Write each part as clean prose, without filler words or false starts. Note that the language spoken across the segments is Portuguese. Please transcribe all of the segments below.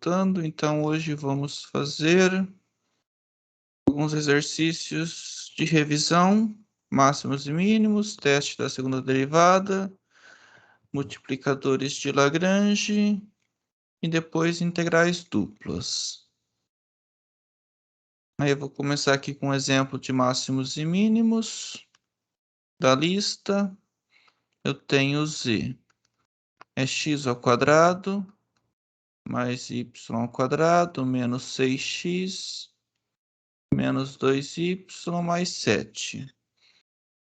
voltando. Então, hoje vamos fazer alguns exercícios de revisão, máximos e mínimos, teste da segunda derivada, multiplicadores de Lagrange e depois integrais duplas. Aí eu vou começar aqui com um exemplo de máximos e mínimos da lista. Eu tenho z é x ao quadrado mais y ao quadrado menos 6x menos 2y mais 7.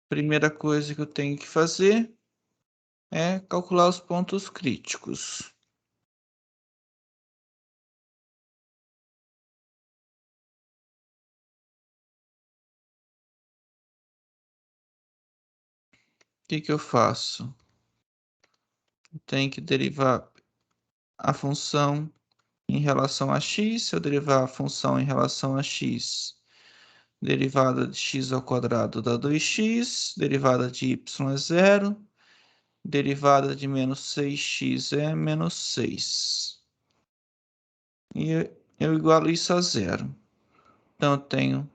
Primeira coisa que eu tenho que fazer é calcular os pontos críticos. O que eu faço? Eu tenho que derivar a função em relação a x. Se eu derivar a função em relação a x, derivada de x ao quadrado dá 2x, derivada de y é 0, derivada de menos 6x é menos 6. E eu igualo isso a 0. Então, eu tenho...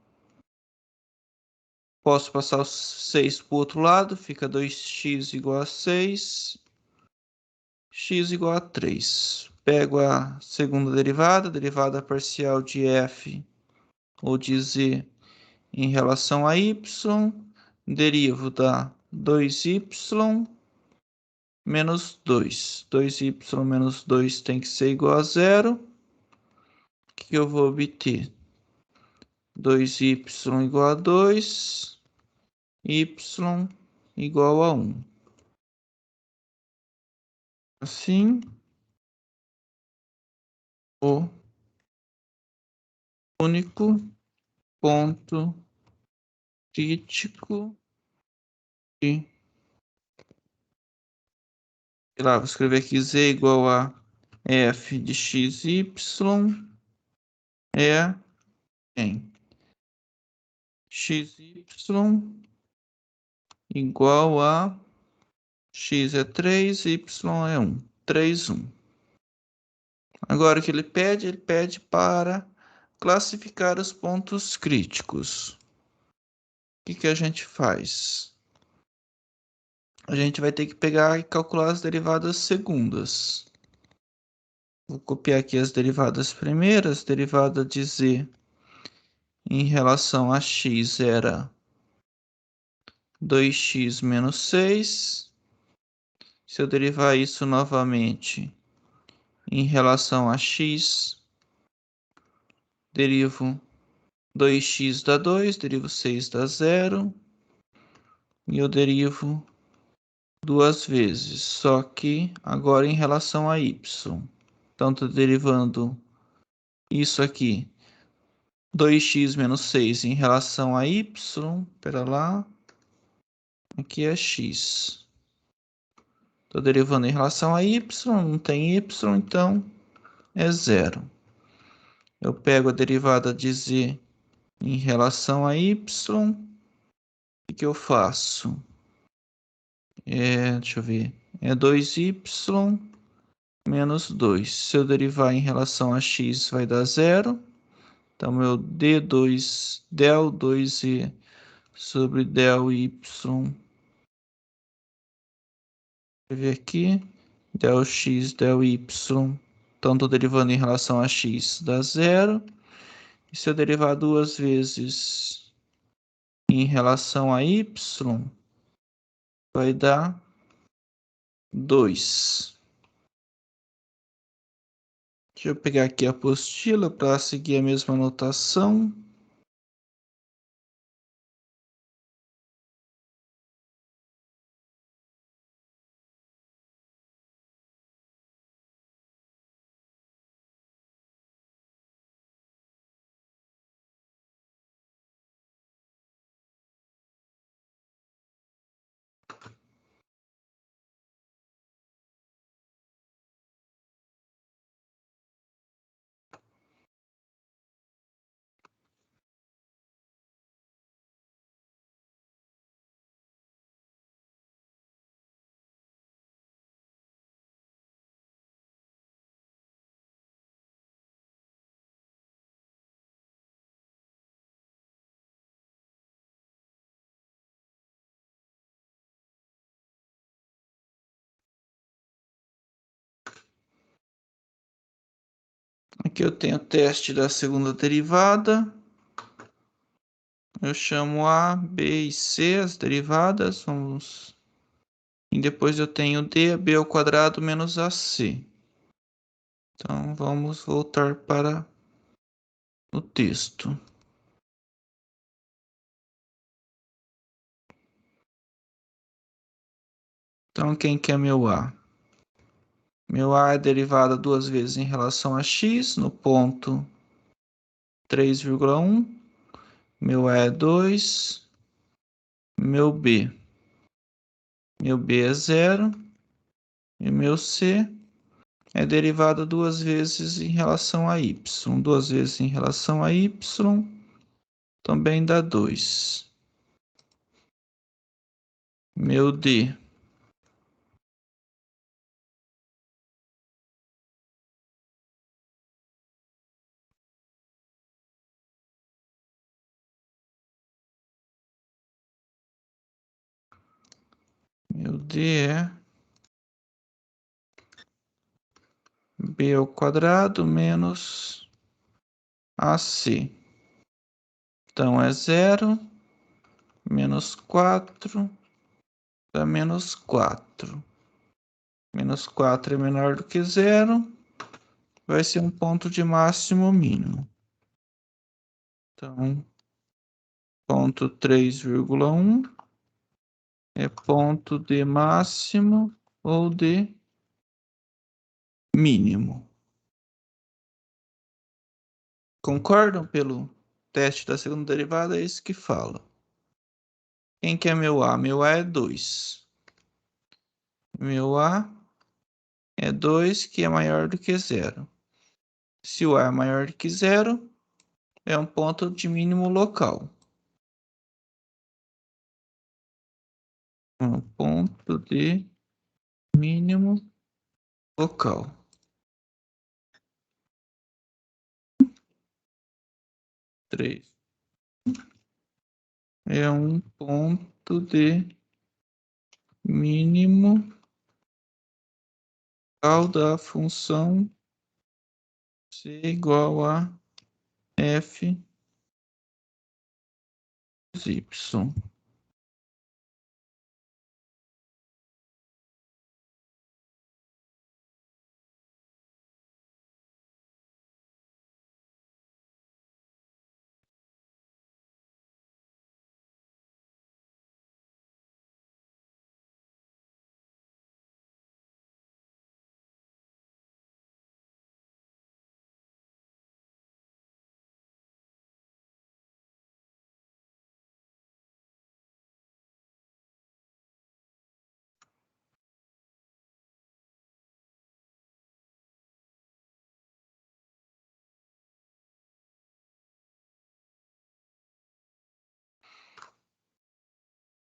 Posso passar o 6 para o outro lado, fica 2x igual a 6, x igual a 3. Pego a segunda derivada parcial de f ou de z em relação a y, derivo da 2y menos 2. 2y menos 2 tem que ser igual a 0. O que eu vou obter? 2y igual a 2, y igual a 1. Assim, o único ponto crítico de... Sei lá, vou escrever aqui z igual a f de xy é em xy igual a x é 3, y é 1. 3, 1. Agora o que ele pede para classificar os pontos críticos. O que a gente faz? A gente vai ter que pegar e calcular as derivadas segundas. Vou copiar aqui as derivadas primeiras. Derivada de z em relação a x era 2x menos 6. Se eu derivar isso novamente em relação a x, derivo 2x dá 2, derivo 6 dá 0. E eu derivo duas vezes, só que agora em relação a y. Então, estou derivando isso aqui, 2x menos 6 em relação a y. Espera lá. Aqui é x. Estou derivando em relação a y, não tem y, então é 0. Eu pego a derivada de z em relação a y. O que eu faço? Deixa eu ver. É 2y menos 2. Se eu derivar em relação a x, vai dar 0. Então, meu d2, del 2e sobre del y. Vou ver aqui. Del x, del y. Então, estou derivando em relação a x, dá 0. E se eu derivar duas vezes em relação a y, vai dar 2. Deixa eu pegar aqui a apostila para seguir a mesma notação. Aqui eu tenho o teste da segunda derivada. Eu chamo A, B e C, as derivadas. Vamos... E depois eu tenho D, B ao quadrado menos AC. Então, vamos voltar para o texto. Então, quem que é meu A? Meu A é derivada duas vezes em relação a x, no ponto 3,1. Meu A é 2. Meu B. Meu B é 0. E meu C é derivada duas vezes em relação a y. Duas vezes em relação a y também dá 2. Meu D. Meu D é B ao quadrado menos AC. Então é 0 menos 4 dá menos 4. Menos 4 é menor do que 0. Vai ser um ponto de máximo mínimo. Então, ponto 3,1 é ponto de máximo ou de mínimo. Concordam pelo teste da segunda derivada? É isso que fala. Quem que é meu A? Meu A é 2. Meu A é 2, que é maior do que 0. Se o A é maior do que 0, é um ponto de mínimo local. Um ponto de mínimo local. 3. É um ponto de mínimo local da função c igual a f y.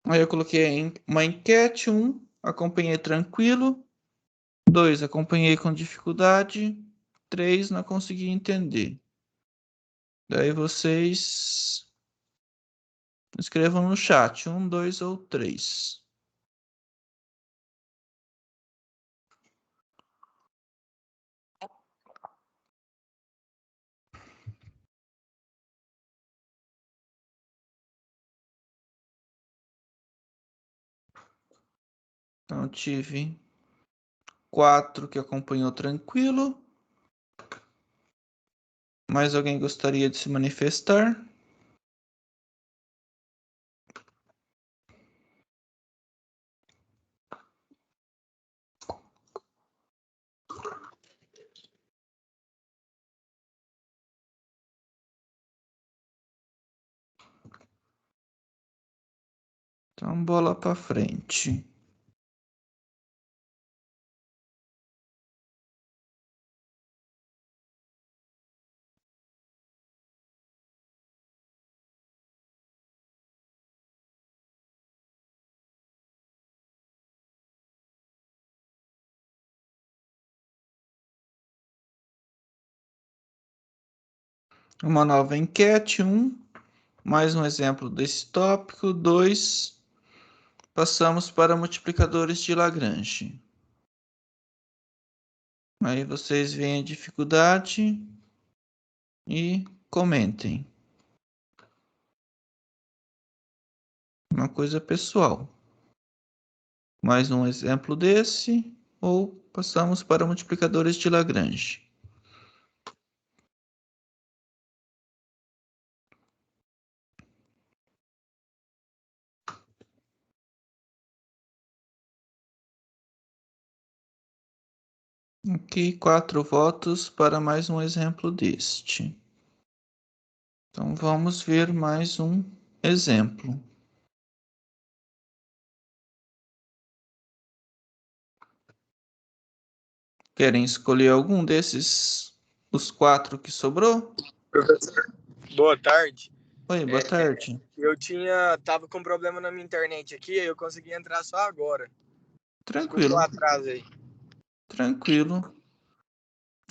Aí eu coloquei uma enquete. 1, acompanhei tranquilo. 2, acompanhei com dificuldade. 3, não consegui entender. Daí vocês escrevam no chat 1, 2 ou 3. Então eu tive 4 que acompanhou tranquilo. Mais alguém gostaria de se manifestar? Então, bola para frente. Uma nova enquete. 1, mais um exemplo desse tópico. 2, passamos para multiplicadores de Lagrange. Aí vocês veem a dificuldade. e comentem. Uma coisa pessoal. Mais um exemplo desse, ou passamos para multiplicadores de Lagrange. Aqui 4 votos para mais um exemplo deste. Então vamos ver mais um exemplo. Querem escolher algum desses, os 4 que sobrou? Professor, boa tarde. Oi, boa tarde. Eu tava com problema na minha internet aqui, eu consegui entrar só agora. Desculpa o Tranquilo, atraso aí. tranquilo.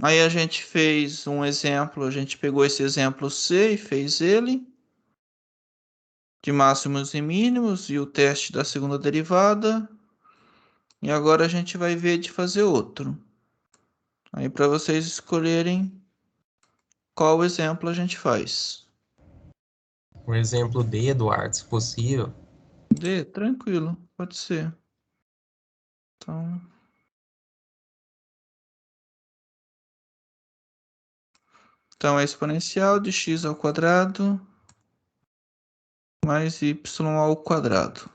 Aí a gente fez um exemplo, a gente pegou esse exemplo C e fez ele, de máximos e mínimos, e o teste da segunda derivada. E agora a gente vai ver de fazer outro. Aí para vocês escolherem qual exemplo a gente faz. O exemplo D, Eduardo, se possível. D, tranquilo, pode ser. Então é exponencial de x ao quadrado mais y ao quadrado.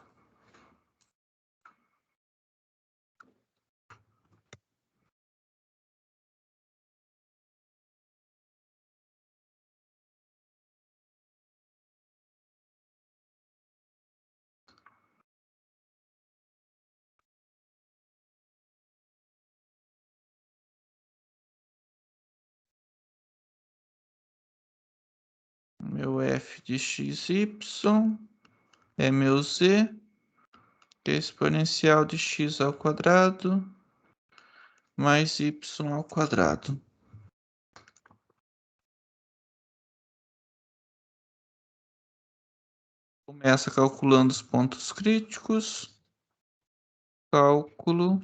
Meu f de xy é meu z, que é exponencial de x ao quadrado mais y ao quadrado. Começa calculando os pontos críticos. Cálculo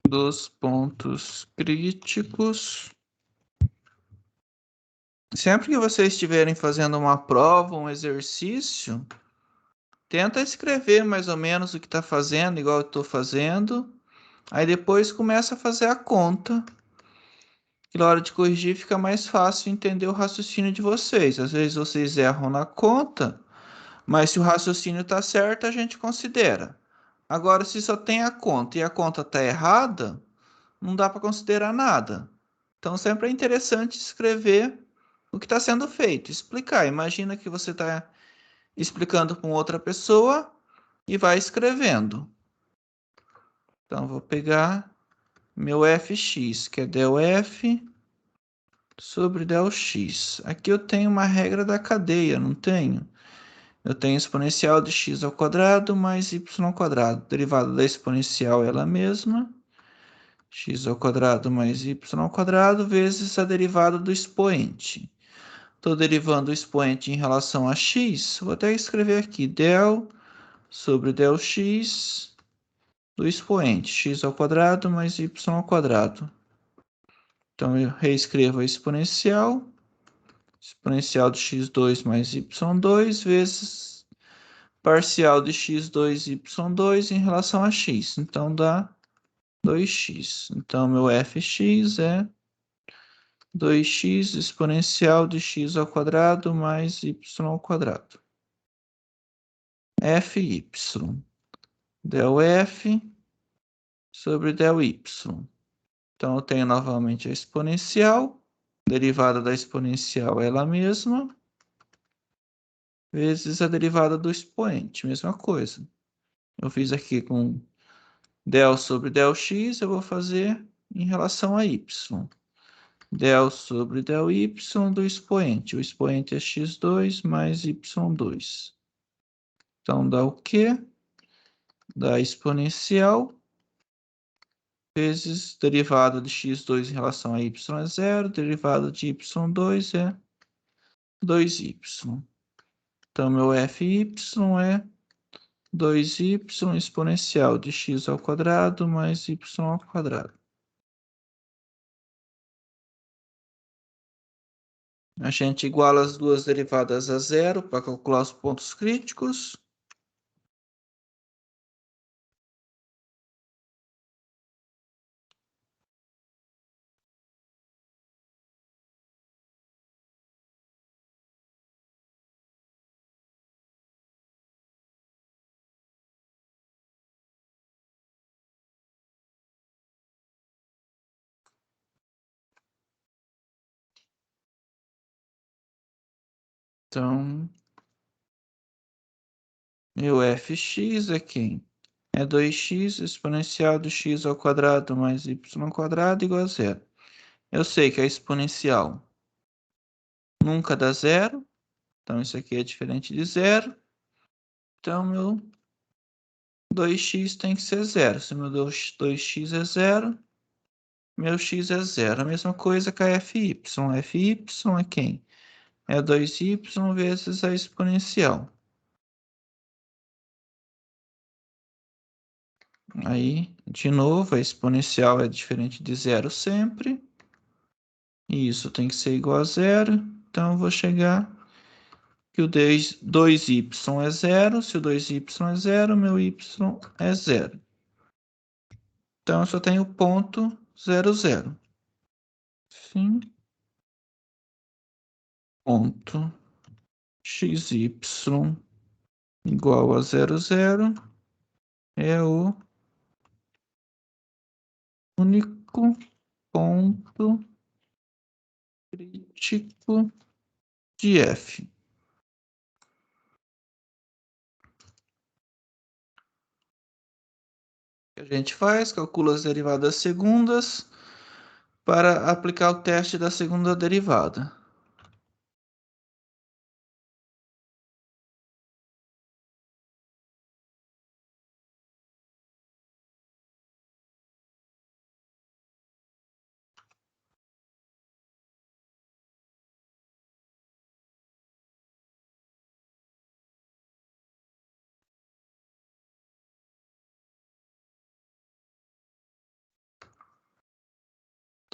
dos pontos críticos. Sempre que vocês estiverem fazendo uma prova, um exercício, tenta escrever mais ou menos o que está fazendo, igual eu estou fazendo. Aí depois começa a fazer a conta. Que na hora de corrigir fica mais fácil entender o raciocínio de vocês. Às vezes vocês erram na conta, mas se o raciocínio está certo, a gente considera. Agora, se só tem a conta e a conta está errada, não dá para considerar nada. Então, sempre é interessante escrever o que está sendo feito, explicar. Imagina que você está explicando para outra pessoa e vai escrevendo. Então, vou pegar meu fx, que é del f sobre del x. Aqui eu tenho uma regra da cadeia, não tenho? Eu tenho exponencial de x ao quadrado mais y ao quadrado. Derivada da exponencial é ela mesma. X ao quadrado mais y ao quadrado vezes a derivada do expoente. Estou derivando o expoente em relação a x. Vou até escrever aqui, del sobre del x do expoente, x ao quadrado mais y ao quadrado. Então, eu reescrevo a exponencial de x2 mais y2 vezes parcial de x2 y2 em relação a x. Então, dá 2x. Então, meu fx é 2x exponencial de x ao quadrado mais y ao quadrado. Fy. Del f sobre del y. Então, eu tenho novamente a exponencial. Derivada da exponencial é ela mesma. Vezes a derivada do expoente. Mesma coisa. Eu fiz aqui com del sobre del x. Eu vou fazer em relação a y. Del sobre del y do expoente. O expoente é x2 mais y2. Então, dá o quê? Dá exponencial vezes derivada de x2 em relação a y é zero, derivada de y2 é 2y. Então, meu fy é 2y exponencial de x ao quadrado mais y ao quadrado. A gente iguala as duas derivadas a zero para calcular os pontos críticos. Então, meu fx é quem? É 2x exponencial do x ao quadrado mais y ao quadrado igual a zero. Eu sei que a exponencial nunca dá zero, então isso aqui é diferente de zero. Então, meu 2x tem que ser zero. Se meu 2x é zero, meu x é zero. A mesma coisa com a fy. Fy é quem? É 2y vezes a exponencial. Aí, de novo, a exponencial é diferente de zero sempre. E isso tem que ser igual a zero. Então, eu vou chegar que o 2y é zero. Se o 2y é zero, meu y é zero. Então, eu só tenho ponto 0, 0. Sim. Ponto xy igual a 0, 0 é o único ponto crítico de f. O que a gente faz? Calcula as derivadas segundas para aplicar o teste da segunda derivada.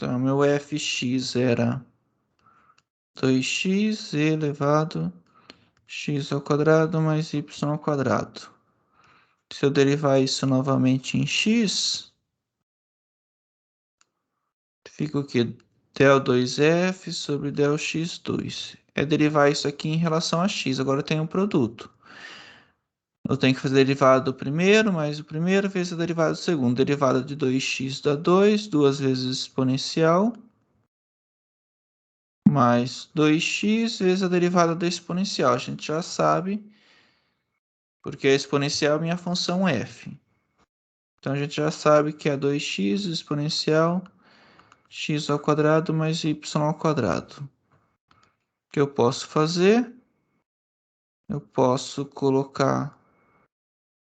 Então, meu fx era 2x elevado x ao quadrado mais y ao quadrado. Se eu derivar isso novamente em x, fica o quê? Del2f sobre del x2. É derivar isso aqui em relação a x. Agora eu tenho um produto. Eu tenho que fazer a derivada do primeiro, mais o primeiro vezes a derivada do segundo. Derivada de 2x dá 2, duas vezes exponencial, mais 2x vezes a derivada da exponencial. A gente já sabe, porque a exponencial é minha função f. Então, a gente já sabe que é 2x exponencial x ao quadrado mais y ao quadrado. O que eu posso fazer? Eu posso colocar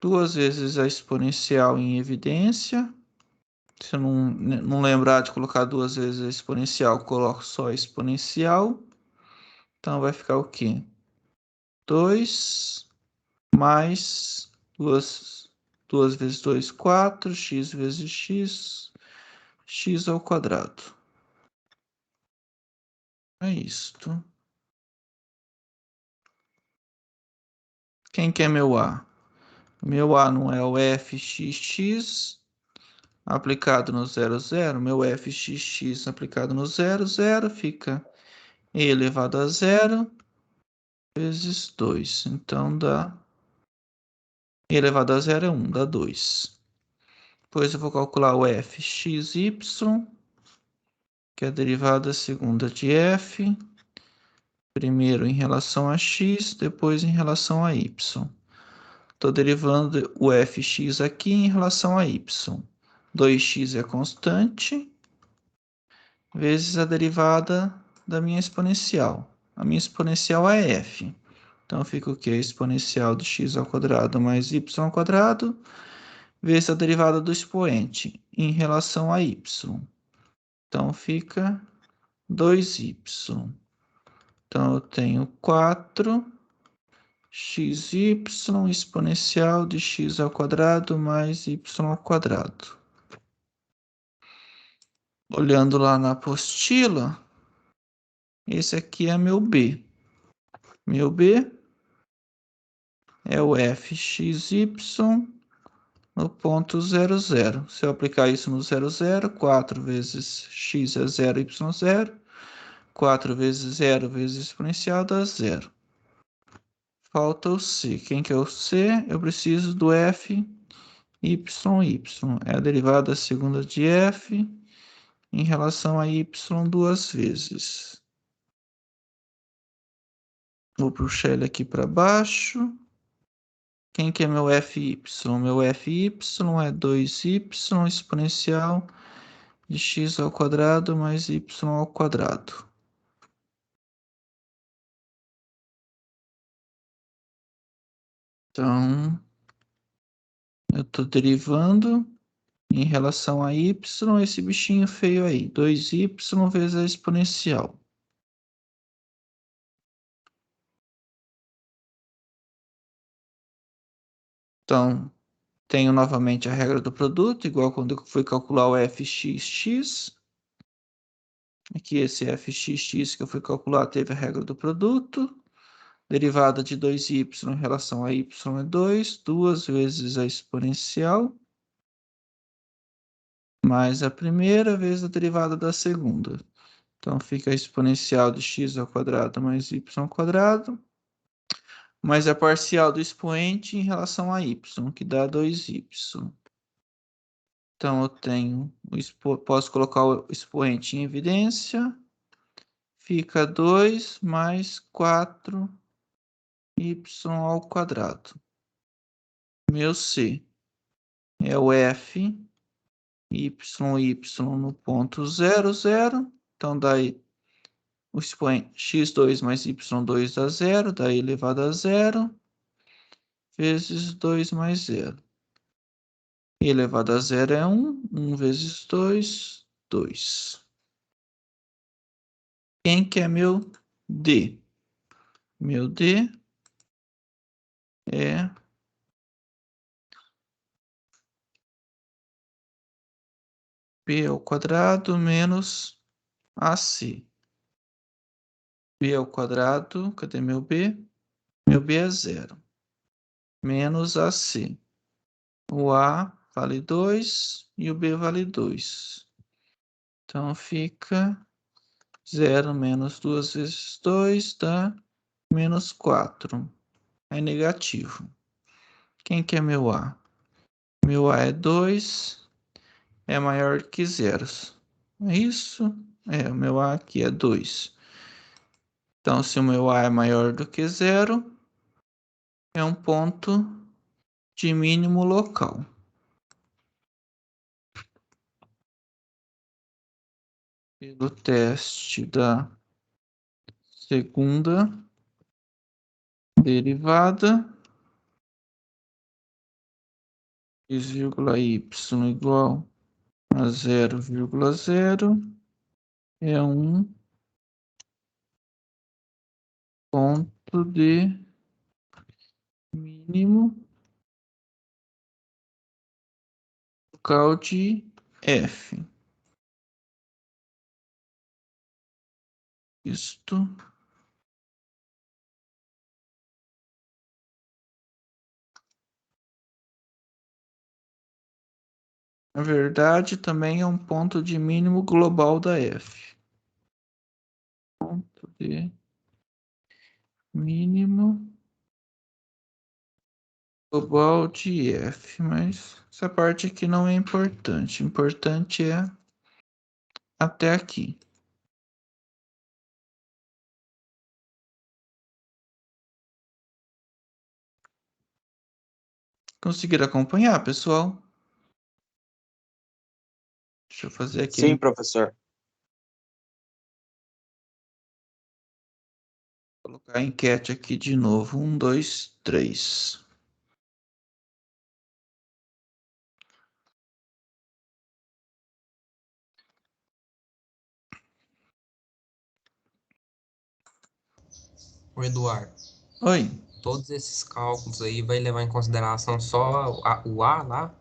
duas vezes a exponencial em evidência. Se eu não lembrar de colocar duas vezes a exponencial, coloco só a exponencial. Então, vai ficar o quê? 2 mais 2 vezes 2, 4, x vezes x, x ao quadrado. É isto. Quem que é meu A? Meu A não é o fxx aplicado no 0, 0. Meu fxx aplicado no 0, 0 fica e elevado a 0 vezes 2. Então, dá e elevado a 0 é 1, dá 2. Depois eu vou calcular o fxy, que é a derivada segunda de f. Primeiro em relação a x, depois em relação a y. Estou derivando o fx aqui em relação a y. 2x é constante, vezes a derivada da minha exponencial. A minha exponencial é f. Então, fica o quê? Exponencial de x ao quadrado mais y ao quadrado, vezes a derivada do expoente em relação a y. Então, fica 2y. Então, eu tenho 4 xy exponencial de x ao quadrado mais y ao quadrado. Olhando lá na apostila, Esse aqui é meu B. Meu B é o fxy no ponto 0, 0. Se eu aplicar isso no 0, 0, 4 vezes x é 0, y 0. 4 vezes 0 vezes exponencial dá 0. Falta o C. Quem que é o C? Eu preciso do f, y. É a derivada segunda de f em relação a y duas vezes. Vou puxar ele aqui para baixo. Quem que é meu fy? Meu fy é 2y exponencial de x ao quadrado mais y ao quadrado. Então, eu estou derivando em relação a y, esse bichinho feio aí, 2y vezes a exponencial. Então, tenho novamente a regra do produto, igual quando eu fui calcular o fxx. Aqui esse fxx que eu fui calcular teve a regra do produto. Derivada de 2y em relação a y é 2, 2 vezes a exponencial, mais a primeira vezes a derivada da segunda. Então, fica a exponencial de x ao quadrado mais y ao quadrado, mais a parcial do expoente em relação a y, que dá 2y. Então, eu tenho, posso colocar o expoente em evidência, fica 2 mais 4y ao quadrado. Meu C é o f y no ponto 0, 0. Então, daí o expoente x2 mais y2 dá 0, daí elevado a 0, vezes 2 mais 0. E elevado a 0 é 1, 1 vezes 2, 2. Quem que é meu D? Meu D é b ao quadrado menos AC. B ao quadrado, cadê meu B? Meu B é 0. Menos AC. O A vale 2 e o B vale 2. Então, fica 0 menos 2 vezes 2 dá menos 4. É negativo. Quem que é meu A? Meu A é 2, é maior que 0. É isso? É, o meu A aqui é 2. Então, se o meu A é maior do que 0, é um ponto de mínimo local. Pelo teste da segunda derivada, x, y igual a 0,0 é um ponto de mínimo local de f. Isto na verdade também é um ponto de mínimo global da f. Ponto de mínimo global de f, mas essa parte aqui não é importante. O importante é até aqui. Conseguiram acompanhar, pessoal? Deixa eu fazer aqui. Sim, professor. Colocar a enquete aqui de novo. 1, 2, 3. O Eduardo, Oi. todos esses cálculos aí vai levar em consideração só o A lá?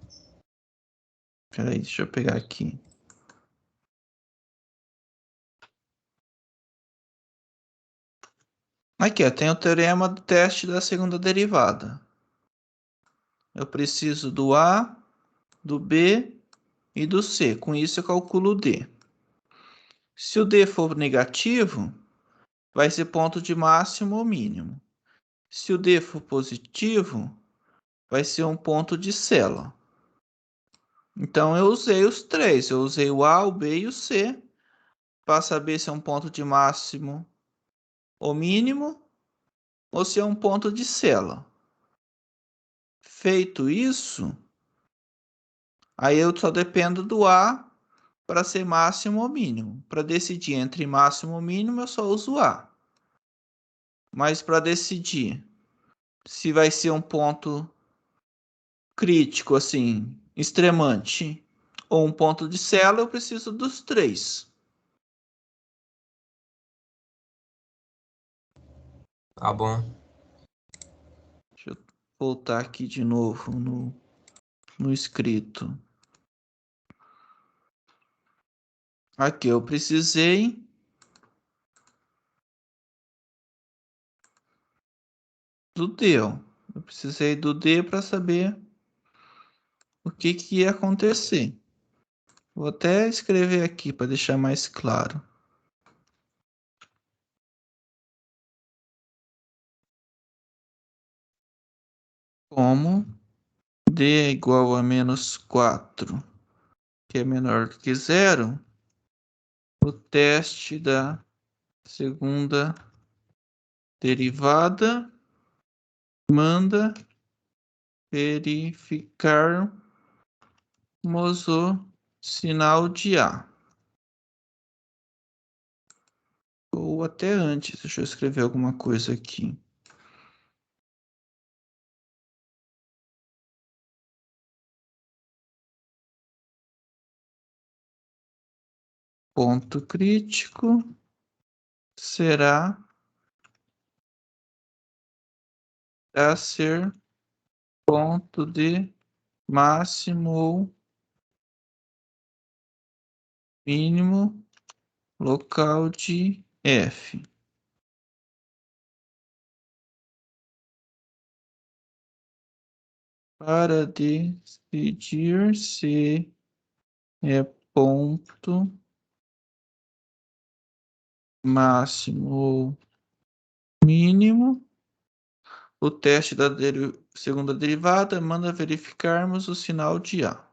Peraí, deixa eu pegar aqui. Aqui, ó, tem o teorema do teste da segunda derivada. Eu preciso do A, do B e do C. Com isso eu calculo o D. Se o D for negativo, vai ser ponto de máximo ou mínimo. Se o D for positivo, vai ser um ponto de célula. Então eu usei os três. Eu usei o A, o B e o C para saber se é um ponto de máximo ou mínimo ou se é um ponto de célula. Feito isso, aí eu só dependo do A para ser máximo ou mínimo. Para decidir entre máximo ou mínimo, eu só uso o A. Mas para decidir se vai ser um ponto crítico, assim, extremante, ou um ponto de célula, eu preciso dos três. Tá bom. Deixa eu voltar aqui de novo no escrito. Aqui eu precisei do D. Ó. Eu precisei do D para saber o que ia acontecer. Vou até escrever aqui para deixar mais claro. Como D é igual a menos 4, que é menor do que zero, o teste da segunda derivada manda verificarmos o sinal de A. Ou até antes, deixa eu escrever alguma coisa aqui. Ponto crítico será a ser ponto de máximo ou mínimo local de F. Para decidir se é ponto máximo ou mínimo, o teste da segunda derivada manda verificarmos o sinal de A.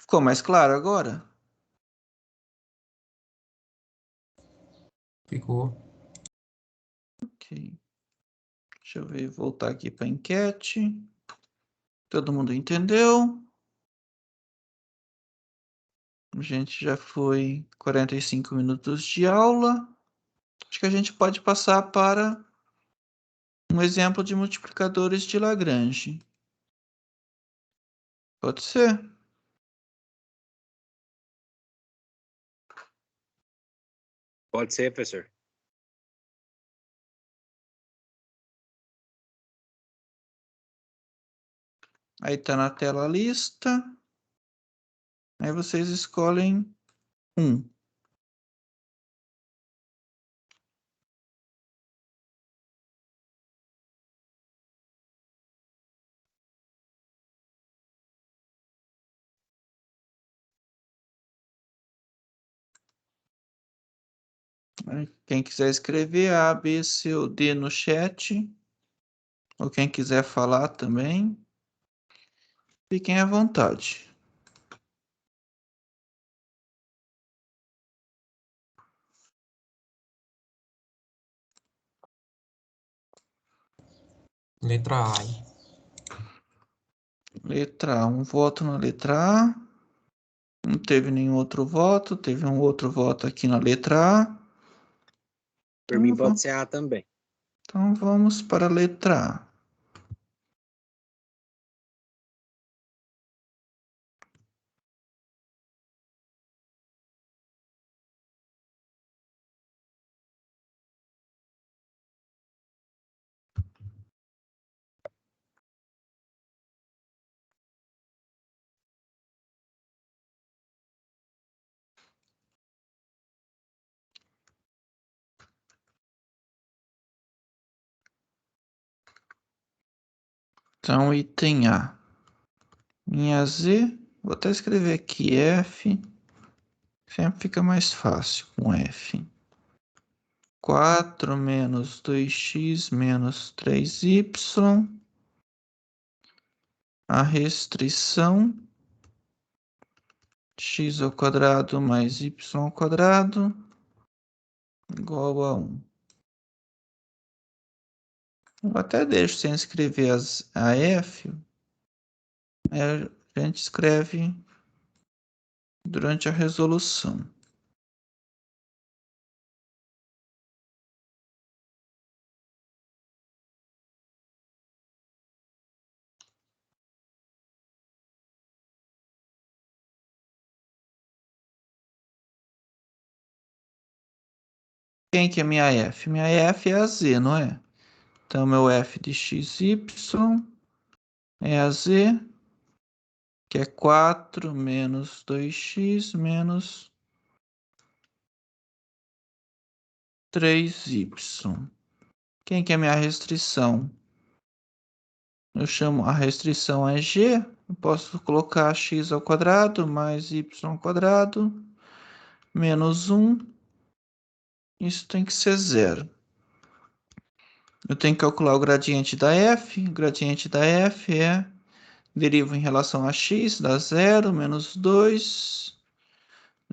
Ficou mais claro agora? Ficou. Ok. Deixa eu ver, voltar aqui para a enquete. Todo mundo entendeu? A gente já foi 45 minutos de aula. Acho que a gente pode passar para um exemplo de multiplicadores de Lagrange. Pode ser? Pode ser, professor. Aí está na tela a lista. Aí vocês escolhem um. Quem quiser escrever A, B, C ou D no chat, ou quem quiser falar também, fiquem à vontade. Letra A. Letra A, um voto na letra A. Não teve nenhum outro voto, teve um outro voto aqui na letra A. Por mim pode ser A também. Então vamos para a letra A. Então, item A. Minha Z, vou até escrever aqui F. Sempre fica mais fácil com F. 4 menos 2x menos 3y. A restrição x ao quadrado mais y ao quadrado igual a 1. Eu até deixo sem escrever a f. A gente escreve durante a resolução. Quem que é minha f? Minha f é a z, não é? Então, meu f de xy é a z, que é 4 menos 2x menos 3y. Quem que é minha restrição? Eu chamo a restrição é g. Eu posso colocar x ao quadrado mais y ao quadrado menos 1. Isso tem que ser zero. Eu tenho que calcular o gradiente da f. O gradiente da f é derivo em relação a x, dá 0, menos 2,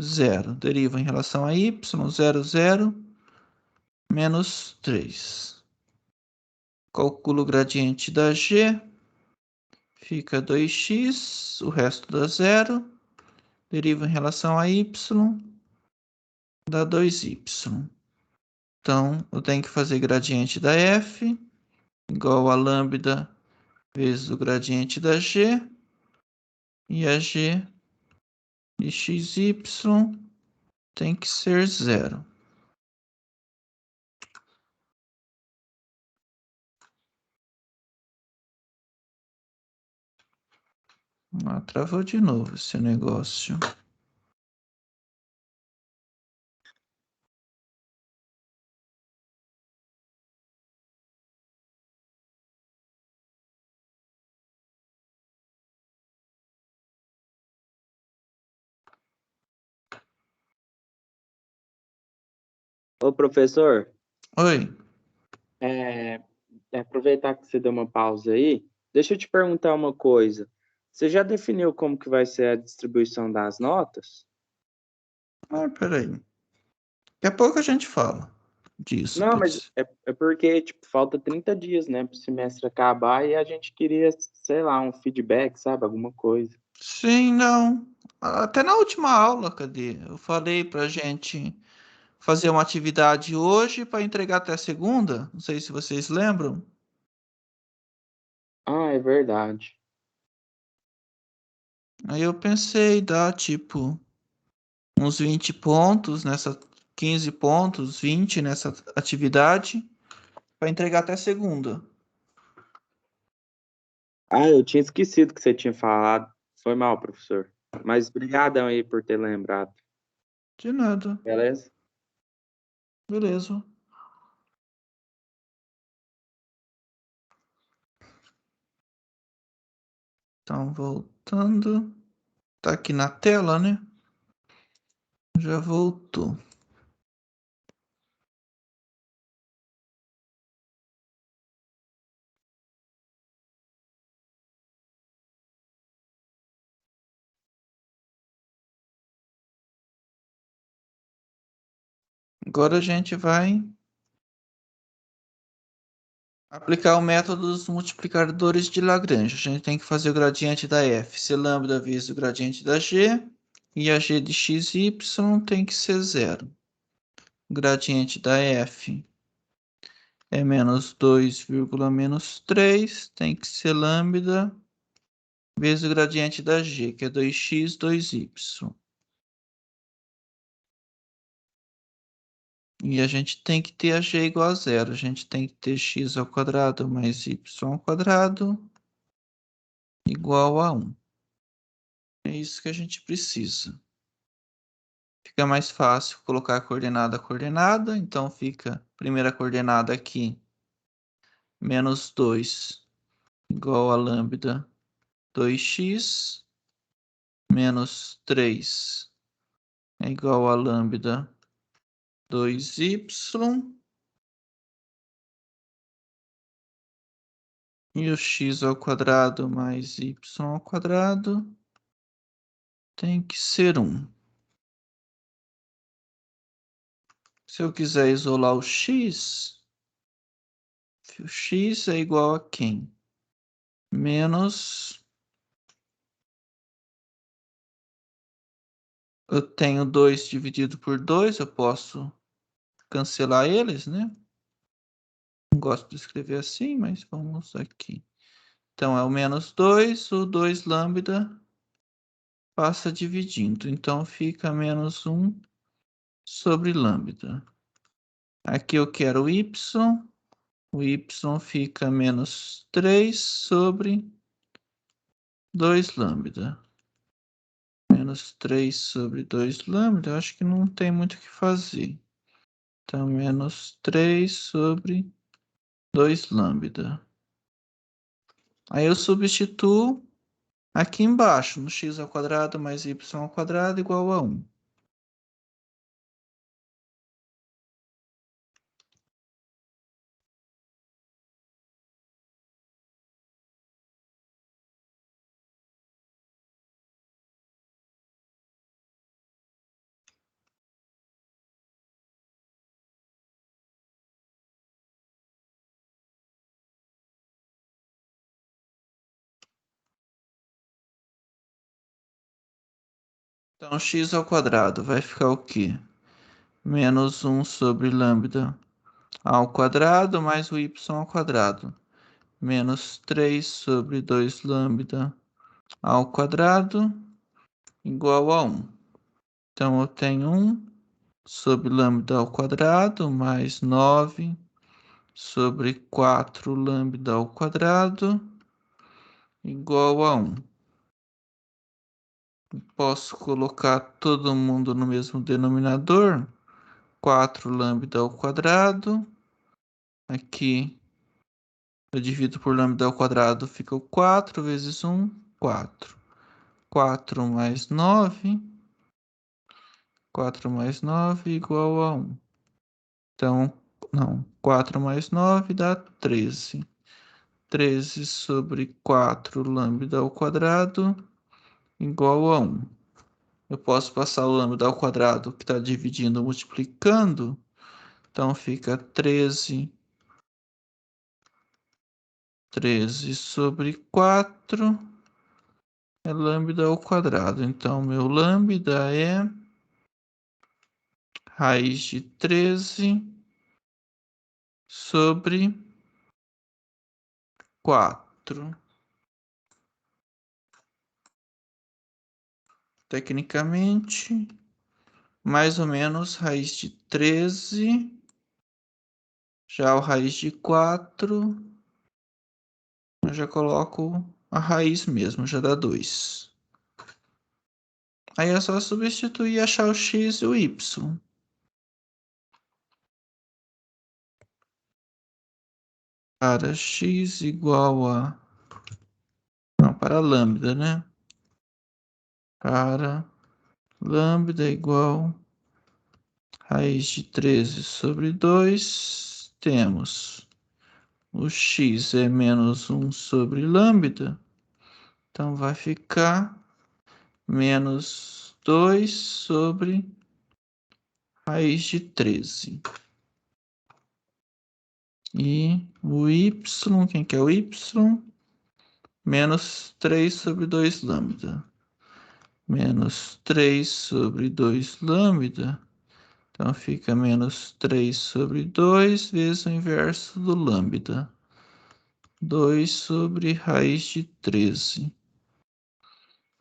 0. Derivo em relação a y, 0, 0, menos 3. Calculo o gradiente da g. Fica 2x, o resto dá 0. Derivo em relação a y, dá 2y. Então, eu tenho que fazer gradiente da f igual a lambda vezes o gradiente da g. E a g de xy tem que ser 0. Ah, travou de novo esse negócio. Ô, professor, Oi. aproveitar que você deu uma pausa aí, deixa eu te perguntar uma coisa. Você já definiu como que vai ser a distribuição das notas? Ah, peraí. Daqui a pouco a gente fala disso. Não, Pode mas ser. é porque, tipo, falta 30 dias, né, para o semestre acabar e a gente queria, sei lá, um feedback, sabe, alguma coisa. Sim, não. Até na última aula, cadê? Eu falei pra gente fazer uma atividade hoje para entregar até segunda. Não sei se vocês lembram. Ah, é verdade. Aí eu pensei dar tipo uns 20 pontos nessa 15 pontos, 20 nessa atividade para entregar até segunda. Ah, eu tinha esquecido que você tinha falado. Foi mal, professor. Mas brigadão aí por ter lembrado. De nada. Beleza? Beleza. Então, voltando. Tá aqui na tela, né? Já voltou. Agora a gente vai aplicar o método dos multiplicadores de Lagrange. A gente tem que fazer o gradiente da f ser lambda vezes o gradiente da g. E a g de xy tem que ser zero. O gradiente da f é menos 2, menos 3. Tem que ser lambda vezes o gradiente da g, que é 2x, 2y. E a gente tem que ter a g igual a zero. A gente tem que ter x ao quadrado mais y ao quadrado igual a 1. É isso que a gente precisa. Fica mais fácil colocar a coordenada. Então, fica a primeira coordenada aqui, menos 2 igual a lambda 2x menos 3 é igual a lambda 2y e o x ao quadrado mais y ao quadrado tem que ser 1. Se eu quiser isolar o x é igual a quem? Menos... Eu tenho 2 dividido por 2, eu posso cancelar eles, né? Não gosto de escrever assim, mas vamos aqui. Então, é o menos 2, o 2 lambda passa dividindo. Então, fica menos 1 sobre lambda. Aqui eu quero y. O y fica menos 3 sobre 2 lambda. Menos 3 sobre 2 lambda, eu acho que não tem muito o que fazer. Então, menos 3 sobre 2 lambda. Aí eu substituo aqui embaixo, no x ao quadrado mais y ao quadrado igual a 1. Então, x ao quadrado vai ficar o quê? Menos 1 sobre lambda ao quadrado mais o y ao quadrado. Menos 3 sobre 2 lambda ao quadrado igual a 1. Então, eu tenho 1 sobre lambda ao quadrado mais 9 sobre 4 lambda ao quadrado igual a 1. Posso colocar todo mundo no mesmo denominador. 4 lambda ao quadrado. Aqui eu divido por lambda ao quadrado, fica o 4 vezes 1, 4. 4 mais 9. 4 mais 9 igual a 1. Então, não, 4 mais 9 dá 13. 13 sobre 4 lambda ao quadrado igual a 1. Eu posso passar o lambda ao quadrado que está dividindo multiplicando. Então, fica 13 sobre 4 é lambda ao quadrado. Então, meu lambda é raiz de 13 sobre 4. Tecnicamente, mais ou menos raiz de 13, já o raiz de 4, eu já coloco a raiz mesmo, já dá 2. Aí é só substituir e achar o x e o y. Para x igual a... Não, para lambda, né? Para lambda igual raiz de 13 sobre 2, temos o x é menos 1 sobre lambda, então vai ficar menos 2 sobre raiz de 13. E o y, quem que é o y? Menos 3 sobre 2 lambda. Menos 3 sobre 2 lambda. Então, fica menos 3 sobre 2 vezes o inverso do lambda. 2 sobre raiz de 13.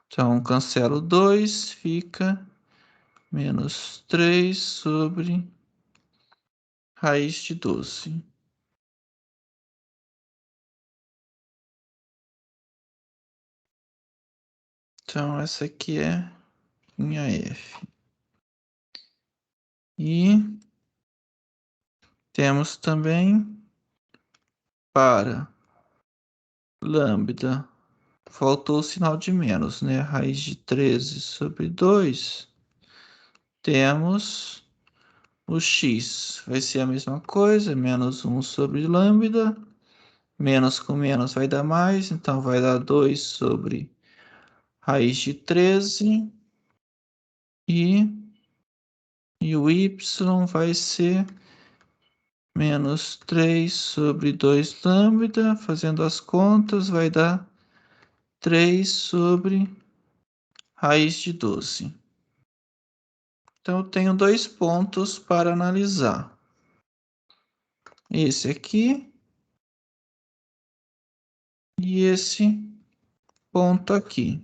Então, cancelo 2, fica menos 3 sobre raiz de 12. Então, essa aqui é minha F. E temos também para lambda. Faltou o sinal de menos, né? Raiz de 13 sobre 2. Temos o x. Vai ser a mesma coisa, menos 1 sobre lambda. Menos com menos vai dar mais, então vai dar 2 sobre raiz de 13. E o y vai ser menos 3 sobre 2 lambda. Fazendo as contas, vai dar 3 sobre raiz de 12. Então, eu tenho 2 pontos para analisar. Esse aqui e esse ponto aqui.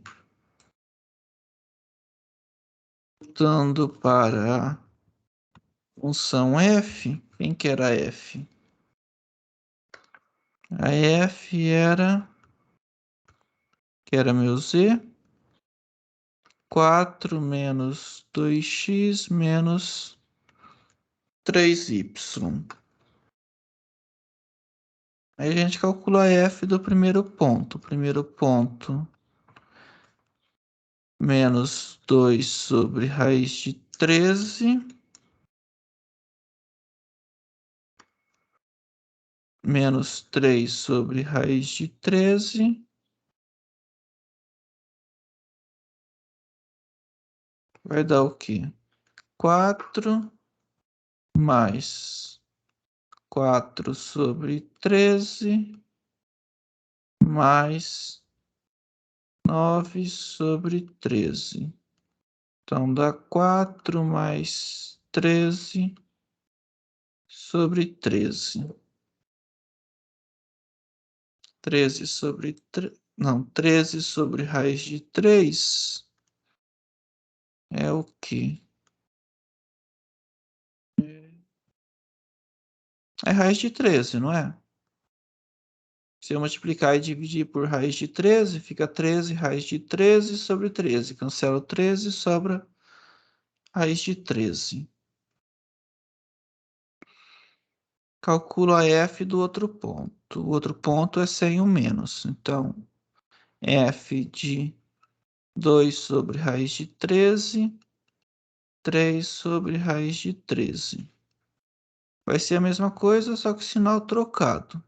Voltando para a função f, quem que era f? A f era, que era meu z, 4 menos 2x menos 3y. Aí a gente calcula a f do primeiro ponto. Primeiro ponto, menos 2 sobre raiz de 13, menos 3 sobre raiz de 13, vai dar o quê? 4 mais 4 sobre 13 mais 9 sobre 13. Então, dá 4 mais 13 sobre 13. 13 sobre... Não, 13 sobre raiz de 3 é o quê? É raiz de 13, não é? Se eu multiplicar e dividir por raiz de 13, fica 13 raiz de 13 sobre 13. Cancela o 13, sobra raiz de 13. Calcula a f do outro ponto. O outro ponto é sem o menos. Então, f de 2 sobre raiz de 13, 3 sobre raiz de 13. Vai ser a mesma coisa, só que sinal trocado.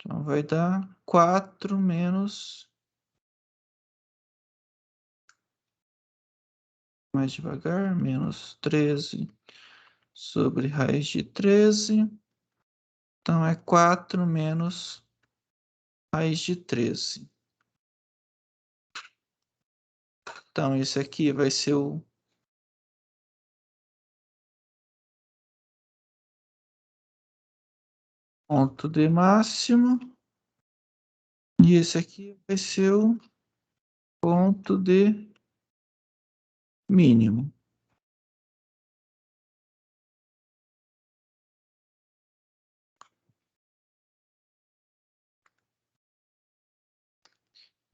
Então, vai dar 4 menos... Mais devagar, menos 13 sobre raiz de 13. Então, é 4 menos raiz de 13. Então, esse aqui vai ser o ponto de máximo. E esse aqui vai ser o ponto de mínimo.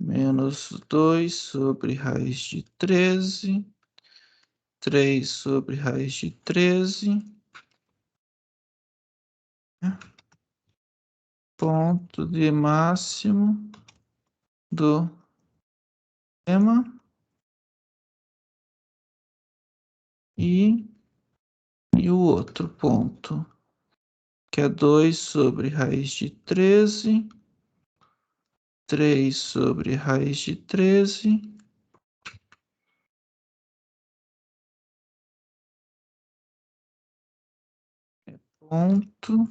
Menos 2 sobre raiz de 13. 3 sobre raiz de 13. Ponto de máximo do tema. E o outro ponto, que é 2 sobre raiz de 13. 3 sobre raiz de 13. Ponto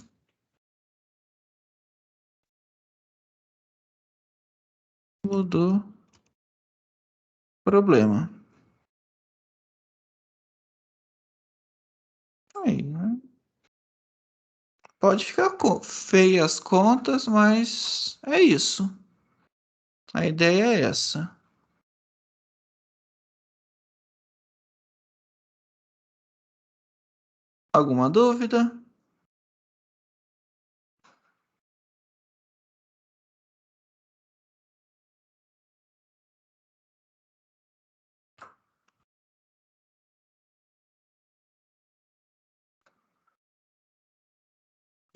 do problema. Aí, né? Pode ficar feia as contas, mas é isso. A ideia é essa. Alguma dúvida?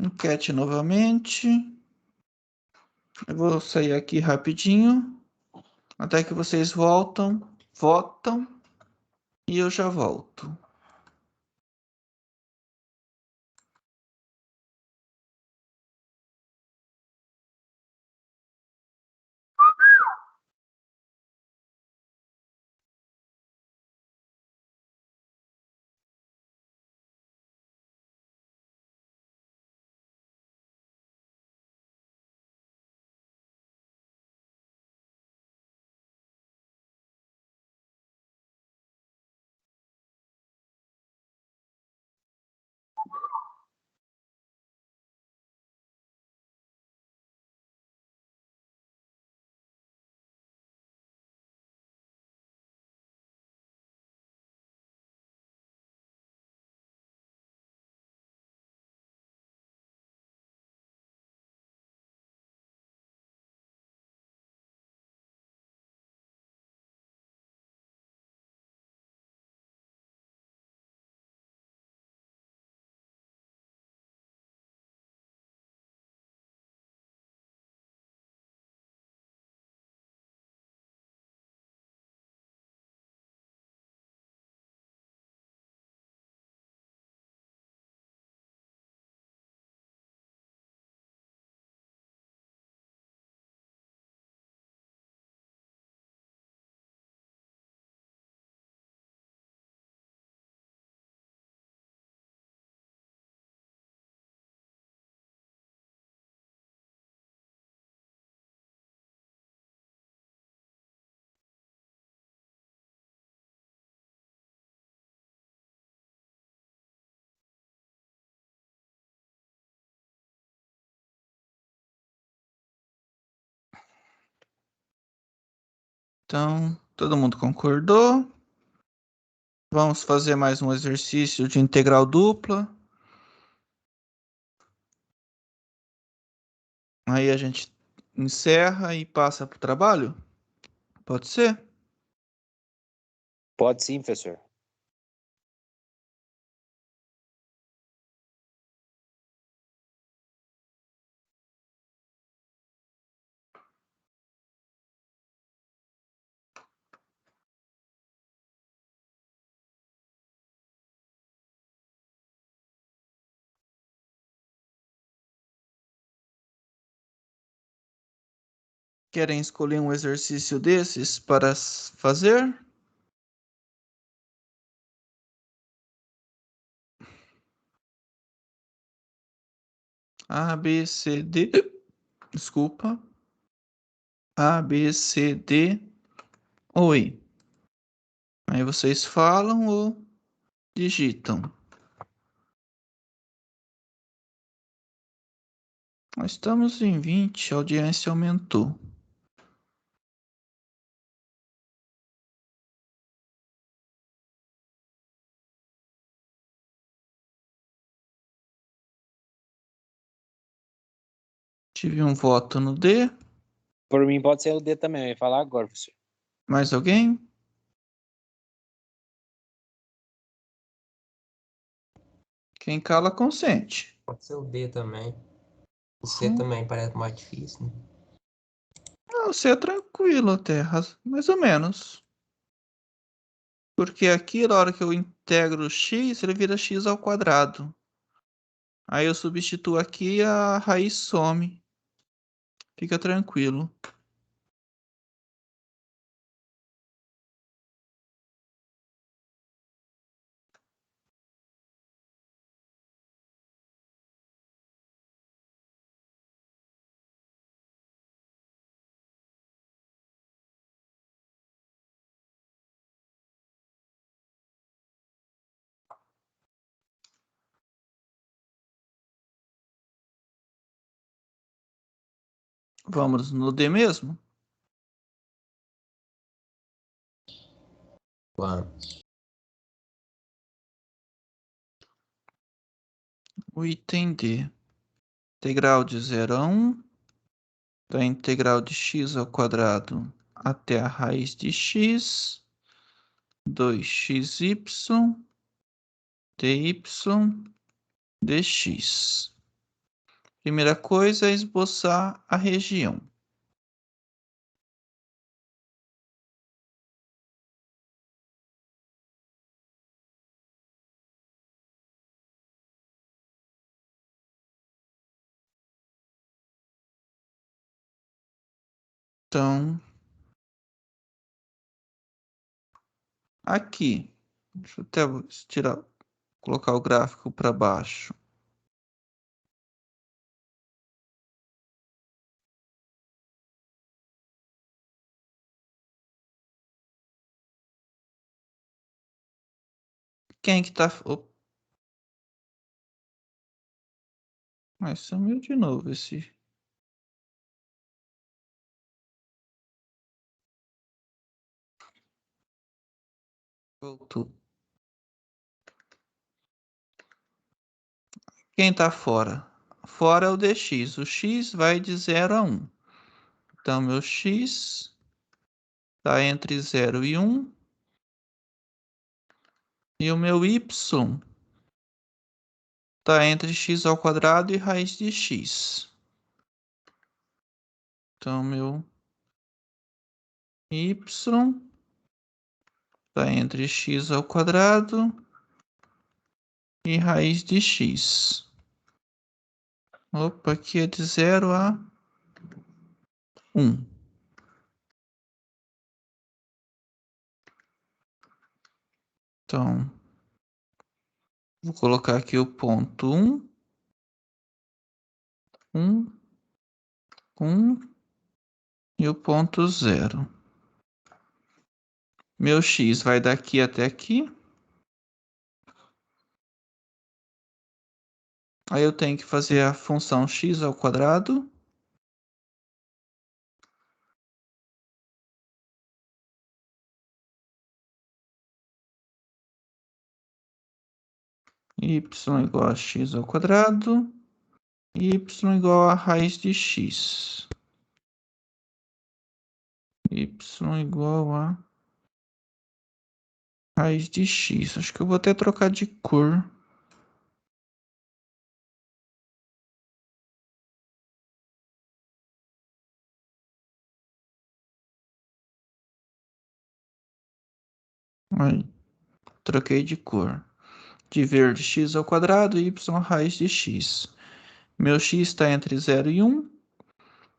Enquete novamente. Eu vou sair aqui rapidinho, até que vocês votam e eu já volto. Então, todo mundo concordou? Vamos fazer mais um exercício de integral dupla. Aí a gente encerra e passa para o trabalho? Pode ser? Pode sim, professor. Querem escolher um exercício desses para fazer? A, B, C, D. Desculpa. A, B, C, D ou E. Aí vocês falam ou digitam. Nós estamos em 20, a audiência aumentou. Tive um voto no D. Por mim pode ser o D também, eu ia falar agora, professor. Mais alguém? Quem cala consente. Pode ser o D também. O C também parece mais difícil, né? Ah, você é tranquilo até, mais ou menos. Porque aqui, na hora que eu integro x, ele vira x ao quadrado. Aí eu substituo aqui e a raiz some. Fica tranquilo. Vamos no D mesmo? Vamos. O item D. Integral de 0 a 1 da integral de x ao quadrado até a raiz de x, 2xy, dy, dx. Primeira coisa é esboçar a região. Então, aqui, deixa eu até tirar, colocar o gráfico para baixo. Quem que tá... Mas sumiu de novo esse... Voltou. Quem tá fora? Fora é o dx. O x vai de 0 a 1. Então, meu x está entre 0 e 1. E o meu y está entre x ao quadrado e raiz de x. Então, meu y está entre x ao quadrado e raiz de x. Opa, aqui é de 0 a 1. Então, vou colocar aqui o ponto 1, 1, 1 e o ponto 0. Meu x vai daqui até aqui. Aí eu tenho que fazer a função x ao quadrado. Y igual a x ao quadrado. Y igual a raiz de x. Y igual a raiz de x. Acho que eu vou até trocar de cor. Aí, troquei de cor. De verde x ao quadrado, y raiz de x. Meu x está entre 0 e 1.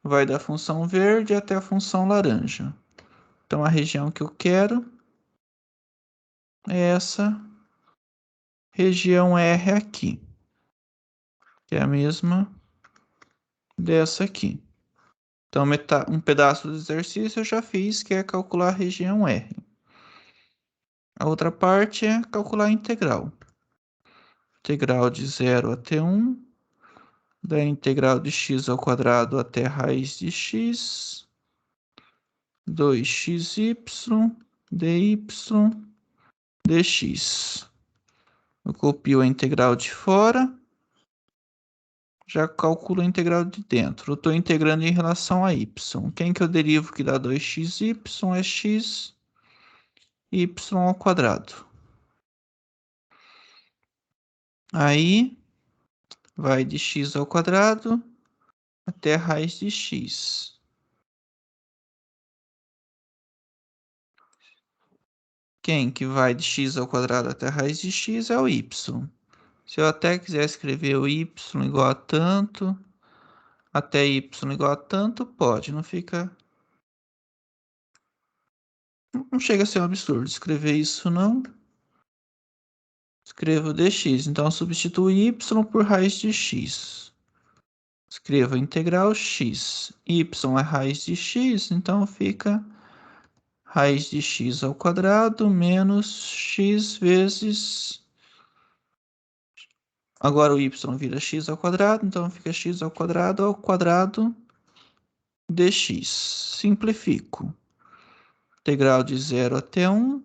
Vai da função verde até a função laranja. Então, a região que eu quero é essa região R aqui, que é a mesma dessa aqui. Então, um pedaço do exercício eu já fiz, que é calcular a região R. A outra parte é calcular a integral. Integral de 0 até 1, da integral de x ao quadrado até a raiz de x, 2xy, dy, dx. Eu copio a integral de fora, já calculo a integral de dentro. Eu estou integrando em relação a y. Quem que eu derivo que dá 2xy é x, y ao quadrado. Aí, vai de x ao quadrado até a raiz de x. Quem que vai de x ao quadrado até a raiz de x é o y. Se eu até quiser escrever o y igual a tanto, até y igual a tanto, pode. Não fica... Não chega a ser um absurdo escrever isso, não. Escrevo dx. Então, substituo y por raiz de x. Escrevo a integral x. Y é raiz de x, então fica raiz de x ao quadrado menos x vezes... Agora o y vira x ao quadrado, então fica x ao quadrado dx. Simplifico. Integral de 0 até 1.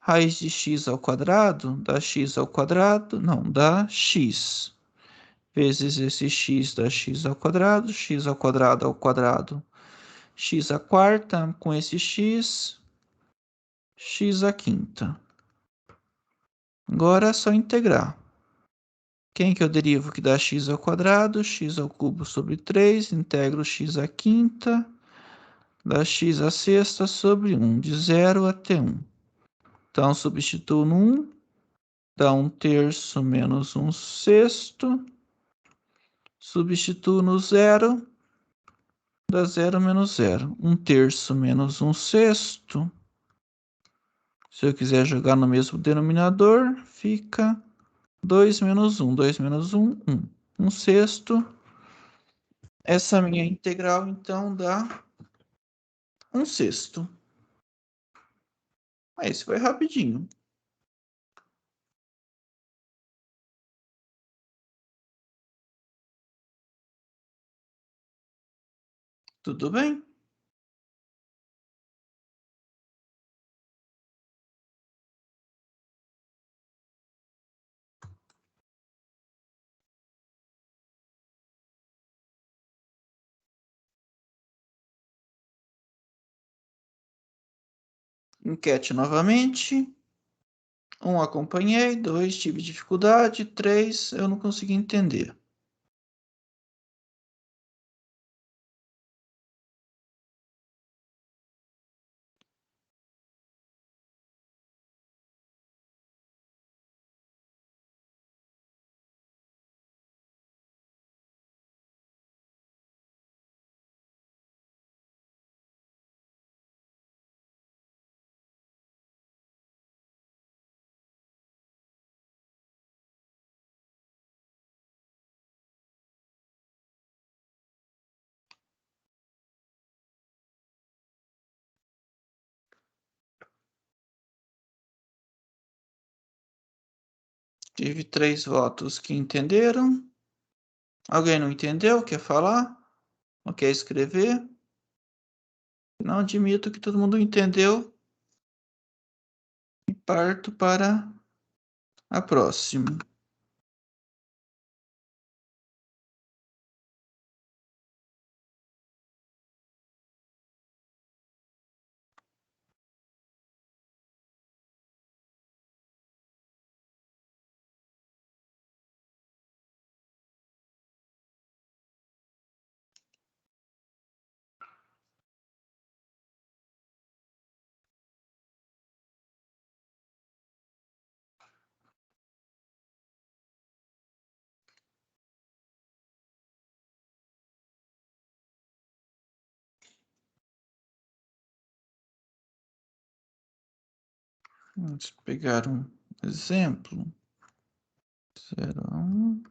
Raiz de x ao quadrado dá x ao quadrado, não, dá x. Vezes esse x dá x ao quadrado ao quadrado, x à quarta, com esse x, x à quinta. Agora é só integrar. Quem que eu derivo que dá x ao quadrado? X ao cubo sobre 3, integro x à quinta, dá x à sexta sobre 1, de 0 até 1. Então, substituo no 1, dá 1/3 menos 1/6. Substituo no 0, dá 0 menos 0. 1/3 menos 1/6. Se eu quiser jogar no mesmo denominador, fica 2 menos 1. 2 menos 1, 1. 1/6. Essa minha integral, então, dá 1/6. Esse foi rapidinho. Tudo bem? Enquete novamente. 1, acompanhei. 2, tive dificuldade. 3, eu não consegui entender. Tive 3 votos que entenderam. Alguém não entendeu? Quer falar? Não quer escrever? Não admito que todo mundo entendeu. E parto para a próxima. Vamos pegar um exemplo. 0, 1.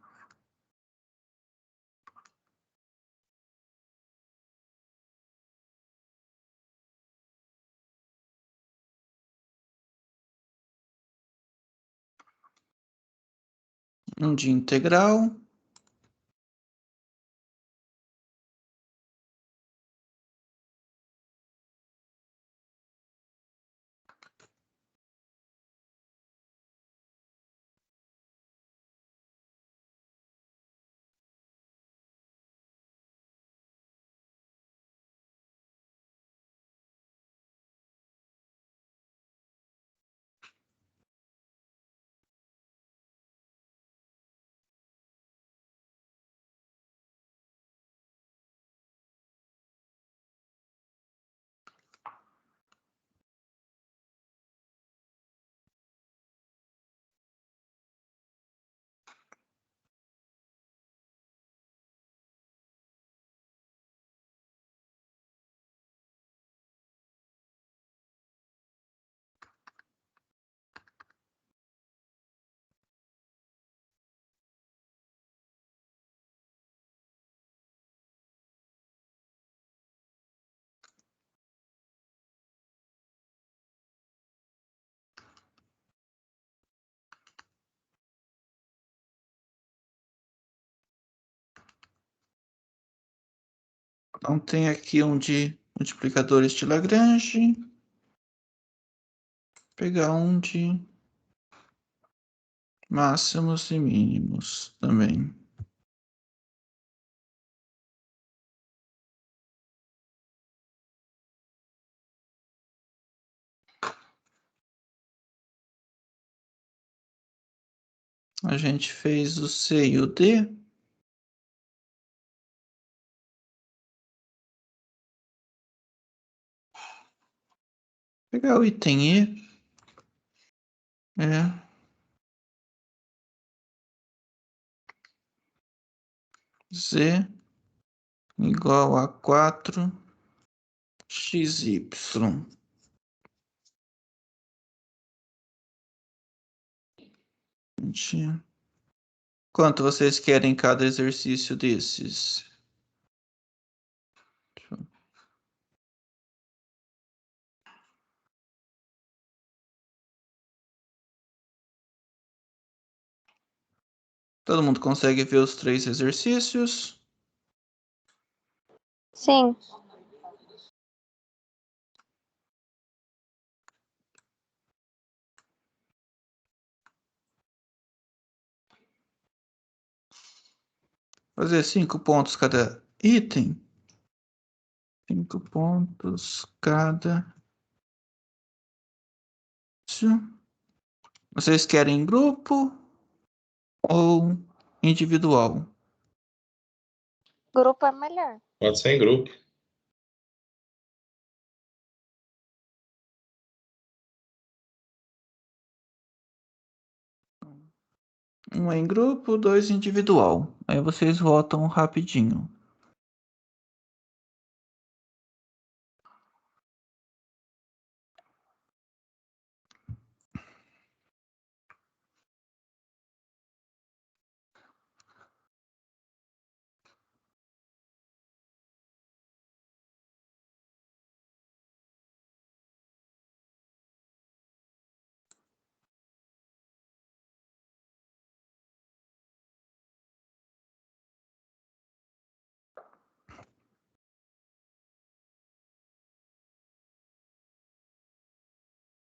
Um de integral. Então, tem aqui um de multiplicadores de Lagrange. Pegar um de máximos e mínimos também. A gente fez o C e o D. Vou pegar o item E. Z igual a 4xy. Quanto vocês querem cada exercício desses? Todo mundo consegue ver os 3 exercícios? Sim. Fazer 5 pontos cada item. 5 pontos cada. Vocês querem grupo ou individual? Grupo é melhor. Pode ser em grupo. Um em grupo, 2 individual. Aí vocês votam rapidinho.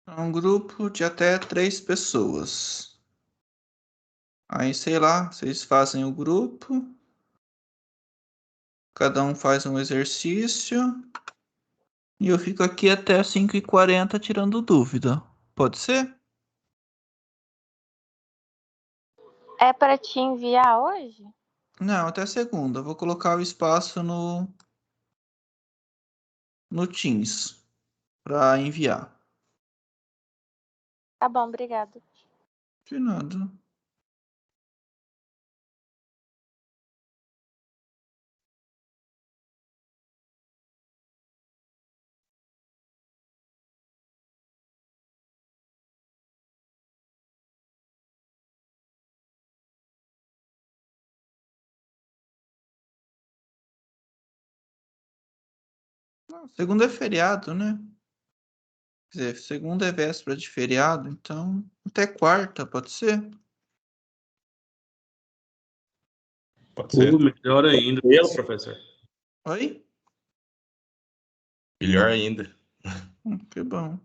É um grupo de até 3 pessoas. Aí, sei lá, vocês fazem o grupo. Cada um faz um exercício. E eu fico aqui até 5h40 tirando dúvida. Pode ser? É para te enviar hoje? Não, até segunda. Vou colocar o espaço no Teams para enviar. Tá bom, obrigado. De nada. Segunda é feriado, né? Quer dizer, segunda é véspera de feriado, então até quarta, pode ser? Pode ser. Melhor ainda, Tranquilo, professor. Oi? Melhor ainda. Que bom.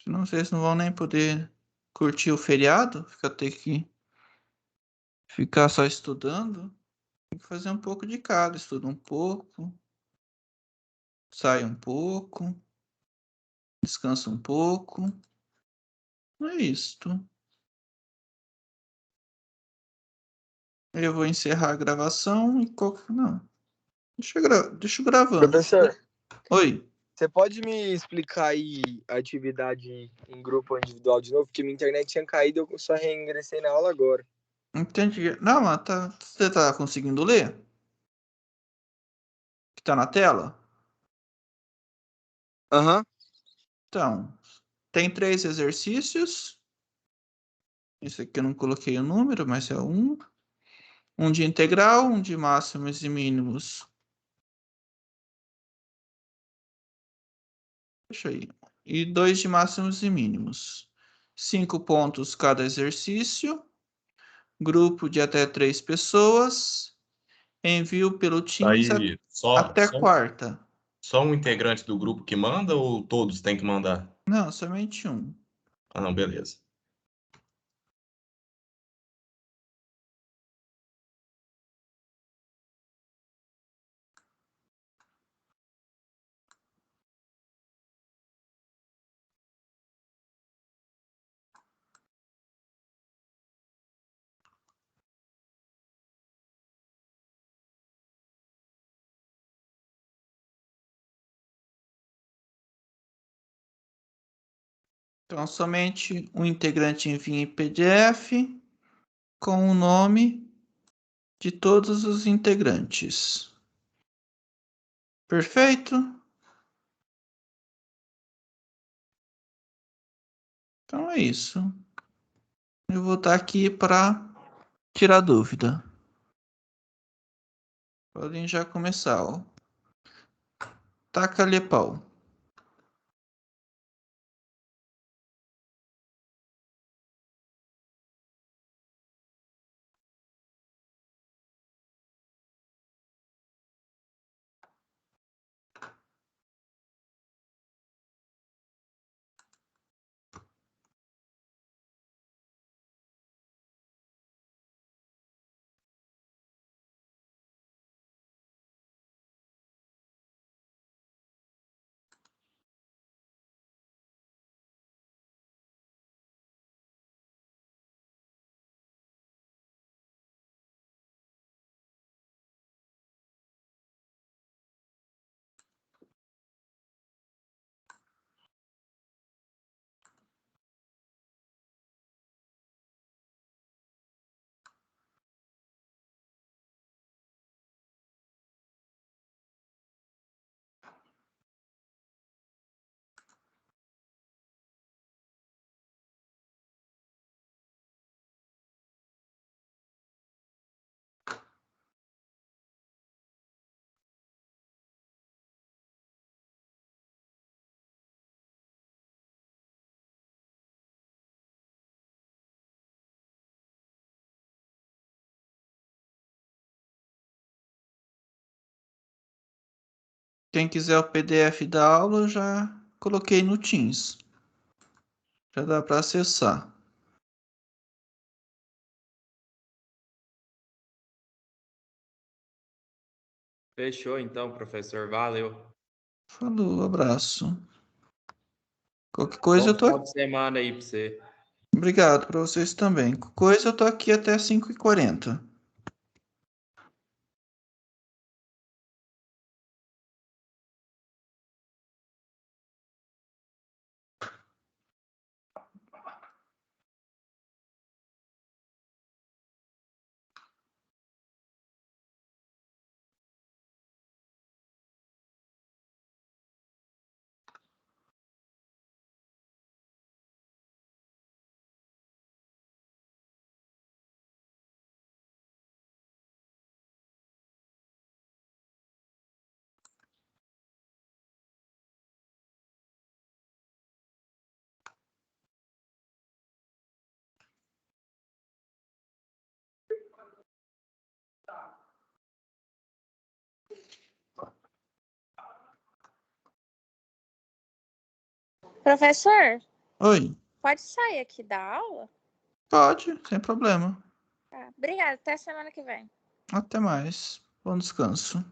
Senão vocês não vão nem poder curtir o feriado, ter que ficar só estudando. Tem que fazer um pouco de cada, estuda um pouco, sai um pouco, descansa um pouco. É isto. Eu vou encerrar a gravação e não. Deixa eu gravando. Professor, Oi. você pode me explicar aí a atividade em grupo ou individual de novo? Porque minha internet tinha caído, eu só reingressei na aula agora. Entendi. Não, mas você tá conseguindo ler? Que tá na tela? Aham. Então, tem 3 exercícios. Esse aqui eu não coloquei o número, mas é um. Um de integral, um de máximos e mínimos. Deixa aí. E 2 de máximos e mínimos. 5 pontos cada exercício. Grupo de até 3 pessoas. Envio pelo Teams Aí, até quarta. só um integrante do grupo que manda ou todos têm que mandar? Não, somente um. Ah, não, beleza. Então, somente um integrante envia em PDF com o nome de todos os integrantes. Perfeito? Então é isso. Eu vou estar aqui para tirar dúvida. Podem já começar, ó. Taca-lhe pau. Quem quiser o PDF da aula, eu já coloquei no Teams. Já dá para acessar. Fechou então, professor. Valeu. Falou, abraço. Qualquer coisa eu Bom tô final aqui. de semana aí pra você. Obrigado para vocês também. Qualquer coisa eu tô aqui até 5h40. Professor, Oi, pode sair aqui da aula? pode, sem problema. Tá. Obrigada, até semana que vem. Até mais. Bom descanso.